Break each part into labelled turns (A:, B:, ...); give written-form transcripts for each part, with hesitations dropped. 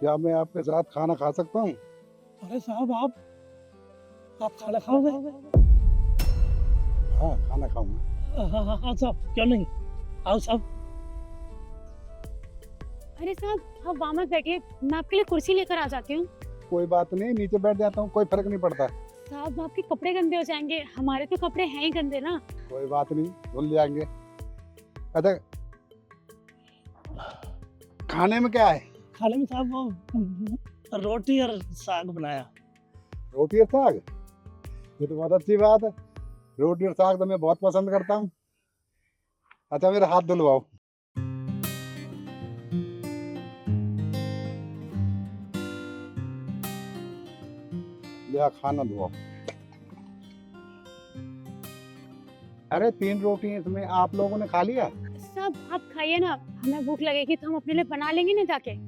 A: क्या मैं आपके साथ खाना खा सकता हूँ?
B: अरे साहब आप खाना खाओगे?
A: हाँ, खाना खाऊंगा।
B: हाँ हाँ हाँ साहब, क्यों नहीं, आओ साहब।
C: अरे साहब आप वहाँ मत बैठिए, मैं आपके लिए कुर्सी लेकर आ जाती हूँ।
A: कोई बात नहीं, नीचे बैठ जाता हूँ, कोई फर्क नहीं पड़ता।
C: साहब आपके कपड़े गंदे हो जाएंगे, हमारे तो कपड़े हैं ही गंदे ना।
A: कोई बात नहीं, धुल जाएंगे। अच्छा, खाने में क्या है?
B: खाने में साहब वो रोटी और साग बनाया।
A: रोटी और साग? ये तो बहुत अच्छी बात है। रोटी और साग तो मैं बहुत पसंद करता हूँ। अच्छा, मेरा हाथ धुलवाओ। लिया, खाना धुआओ। अरे 3 रोटी हैं इसमें, आप लोगों ने खा लिया?
C: साहब आप खाइए ना, हमें भूख लगेगी तो हम अपने लिए बना लेंगे ना जाके।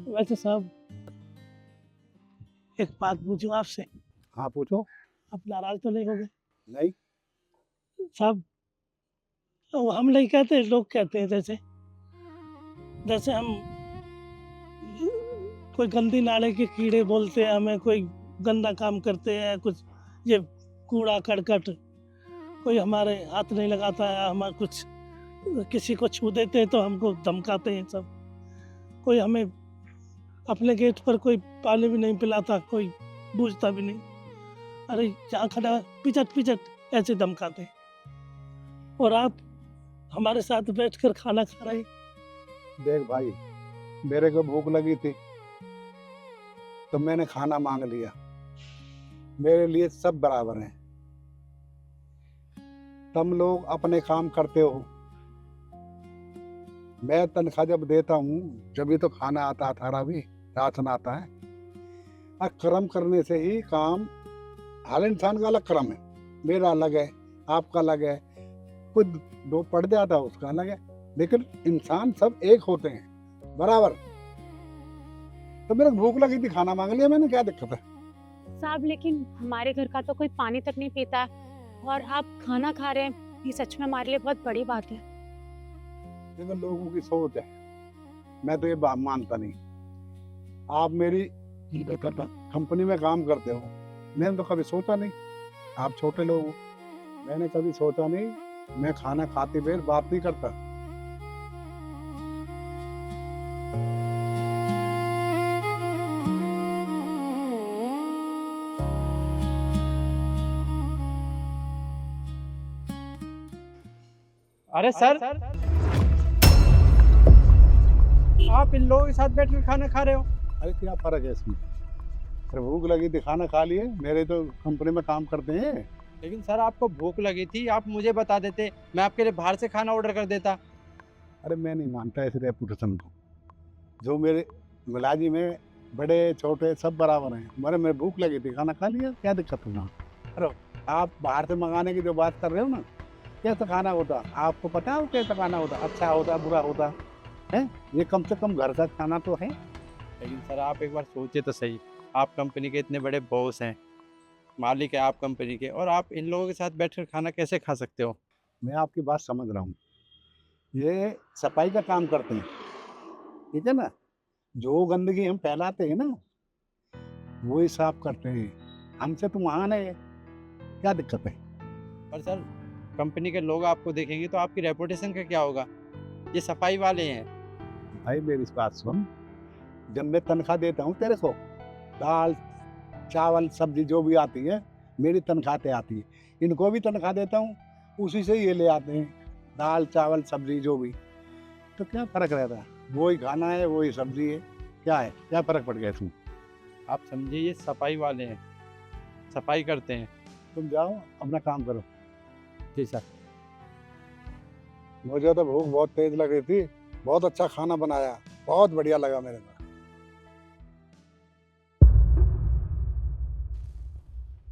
B: वैसे साहब एक बात पूछूं आपसे,
A: हाँ, पूछो।
B: आप नाराज तो नहीं होगे?
A: नहीं।
B: साहब तो हम नहीं कहते, लोग कहते हैं, जैसे जैसे हम कोई गंदी नाले के कीड़े बोलते हैं हमें, कोई गंदा काम करते हैं, कुछ ये कूड़ा करकट कोई हमारे हाथ नहीं लगाता है, हम कुछ किसी को छू देते हैं तो हमको धमकाते हैं सब। कोई हमें अपने गेट पर कोई पानी भी नहीं पिलाता, कोई पूछता भी नहीं, अरे यहाँ खड़ा पिचट पिचट ऐसे धमकाते हैं। और आप हमारे साथ बैठकर खाना खा रहे हैं।
A: देख भाई, मेरे को भूख लगी थी तो मैंने खाना मांग लिया। मेरे लिए सब बराबर हैं। तुम लोग अपने काम करते हो, मैं तनख्वाह जब देता हूँ जब ही तो खाना आता है, थारा भी राशन आता है। और कर्म करने से ही काम, हर इंसान का अलग कर्म है। मेरा अलग है, आपका अलग है, कोई दो पढ़ जाता है उसका अलग है, लेकिन इंसान सब एक होते हैं, बराबर। तो मेरे को भूख लगी थी, खाना मांग लिया मैंने, क्या दिक्कत है?
C: साहब लेकिन हमारे घर का तो कोई पानी तक नहीं पीता और आप खाना खा रहे हैं, ये सच में हमारे लिए बहुत बड़ी बात है।
A: लेकिन लोगों की सोच है, मैं तो ये बात मानता नहीं। आप मेरी कंपनी में काम करते हो, मैंने तो कभी सोचा नहीं, आप छोटे लोग हो, मैंने कभी सोचा नहीं। मैं खाना खाते देर बात नहीं करता।
D: अरे सर, आप इन लोगों के साथ बैठकर खाना खा रहे हो?
A: अरे क्या फर्क है इसमें? अरे भूख लगी थी, खाना खा लिए, मेरे तो कंपनी में काम करते हैं।
D: लेकिन सर आपको भूख लगी थी, आप मुझे बता देते, मैं आपके लिए बाहर से खाना ऑर्डर कर देता।
A: अरे मैं नहीं मानता इस रेपुटेशन को। जो मेरे मुलाजिम में बड़े छोटे सब बराबर हैं। मेरे भूख लगी थी, खाना खा लिया, क्या दिक्कत है ना? अरे आप बाहर से मंगाने की जो बात कर रहे हो ना, कैसा खाना होता आपको पता है? कैसा खाना होता, अच्छा होता बुरा होता है? ये कम से कम घर का खाना तो है।
D: लेकिन सर आप एक बार सोचिए तो सही, आप कंपनी के इतने बड़े बॉस हैं, मालिक है आप कंपनी के, और आप इन लोगों के साथ बैठकर खाना कैसे खा सकते हो?
A: मैं आपकी बात समझ रहा हूँ, ये सफाई का काम करते हैं, ठीक है ना? जो गंदगी हम फैलाते हैं ना, वो ही साफ करते हैं। हमसे तो महान है, क्या दिक्कत है?
D: पर सर कंपनी के लोग आपको देखेंगे तो आपकी रेपुटेशन का क्या होगा? ये सफाई वाले हैं।
A: भाई मेरी बात सुन, जब मैं तनख्वाह देता हूँ तेरे को, दाल चावल सब्जी जो भी आती है मेरी तनख्वाह पे आती है, इनको भी तनख्वाह देता हूँ, उसी से ये ले आते हैं दाल चावल सब्जी जो भी। तो क्या फर्क रहता है? वही खाना है, वही सब्जी है, क्या है, क्या फर्क पड़ गया इसमें?
D: आप समझिए ये सफाई वाले हैं, सफाई करते हैं।
A: तुम जाओ अपना काम करो।
D: जी सर।
A: मुझे तो भूख बहुत तेज लग रही थी, बहुत अच्छा खाना बनाया, बहुत बढ़िया लगा मेरे को।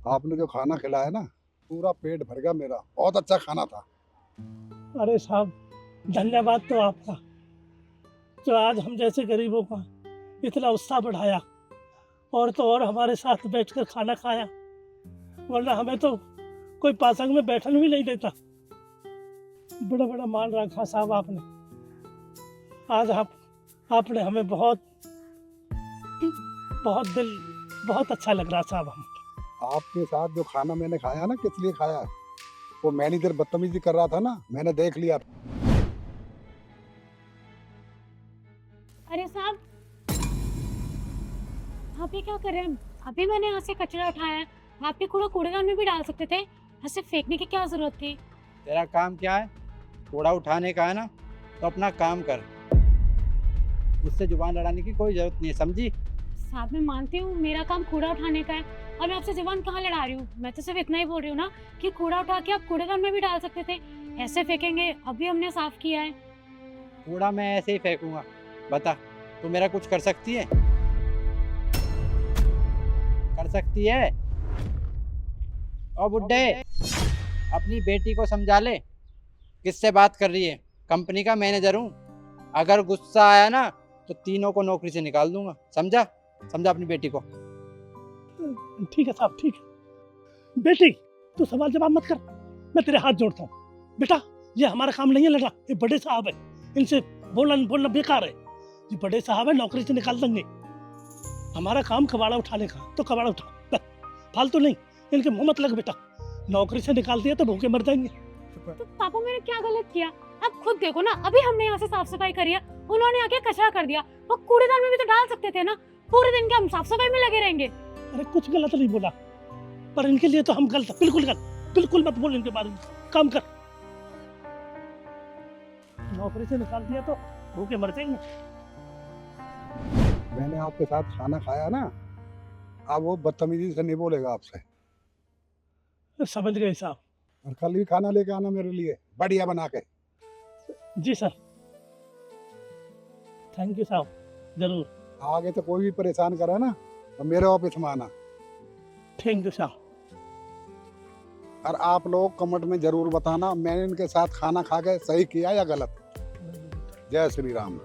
A: आपने जो खाना खिलाया ना, पूरा पेट भर गया मेरा, बहुत अच्छा खाना था।
B: अरे साहब धन्यवाद तो आपका, जो आज हम जैसे गरीबों का इतना उत्साह बढ़ाया और तो और हमारे साथ बैठकर खाना खाया, वरना हमें तो कोई पासंग में बैठने भी नहीं देता। बड़ा बड़ा मान रखा साहब आपने। आज आपने हमें बहुत अच्छा लग रहा साहब। हम
A: आपके साथ जो खाना मैंने खाया ना, किस लिए खाया, वो मैनेजर बदतमीजी कर रहा था ना, मैंने देख लिया था।
C: अरे साहब, आप ये क्या कर रहे हैं? अभी मैंने यहाँ से कचरा उठाया है, आप ये कूड़ा कूड़ेदान में भी डाल सकते थे, ऐसे फेंकने की क्या जरूरत थी?
D: तेरा काम क्या है? कूड़ा उठाने का है ना, तो अपना काम कर, मुझसे जुबान लड़ाने की कोई जरूरत नहीं है, समझी?
C: साहब मैं मानती हूँ मेरा काम कूड़ा उठाने का है, और मैं आपसे जुबान कहाँ लड़ा रही हूँ। मैं तो सिर्फ इतना ही बोल रही हूँ ना कि कूड़ा उठा के आप कूड़ेदान में भी डाल सकते थे, ऐसे फेंकेंगे? अभी हमने साफ किया है।
D: कूड़ा मैं ऐसे ही फेंकूंगा? बता, तू मेरा कुछ कर सकती है? कर सकती है? ओ बुड्ढे, अपनी बेटी को समझा ले, किससे बात कर रही है? कंपनी का मैनेजर हूँ, अगर गुस्सा आया ना तो तीनों को नौकरी से निकाल दूंगा, समझा? समझा अपनी बेटी को।
B: ठीक है साहब, ठीक है। बेटी तू सवाल जवाब मत कर, मैं तेरे हाथ जोड़ता हूँ। बेटा ये हमारा काम नहीं है लड़ना, ये बड़े साहब है, इनसे बोलना बेकार है। ये बड़े साहब है, नौकरी से निकाल देंगे। हमारा काम कबाड़ा उठाने का, तो कबाड़ा उठा, फालतू नहीं। इनके मुंह मत लग बेटा, नौकरी से निकाल दिया तो भूखे मर जाएंगे।
C: तो पापा मैंने क्या गलत किया? आप खुद देखो ना, अभी हमने यहाँ से साफ सफाई करी है, उन्होंने आके कचरा कर दिया। वो कूड़ेदान में भी तो डाल सकते थे ना, पूरे दिन के हम साफ सफाई में लगे रहेंगे।
B: अरे कुछ गलत नहीं बोला, पर इनके लिए तो हम गलत, बिल्कुल गलत। बिल्कुल मत बोल इनके बारे में, काम कर। नौकरी से निकाल दिया तो भूखे मर जाएंगे।
A: मैंने आपके साथ खाना खाया ना, अब वो बदतमीजी से नहीं बोलेगा आपसे।
B: समझ गए साहब।
A: और कल भी खाना लेके आना मेरे लिए, बढ़िया बना के।
B: जी सर, थैंक यू साहब, जरूर।
A: आगे तो कोई भी परेशान करे ना तो मेरे ऑफिस में आना।
B: थैंक यू साहब।
A: और आप लोग कमेंट में जरूर बताना मैंने इनके साथ खाना खा के सही किया या गलत। जय श्री राम।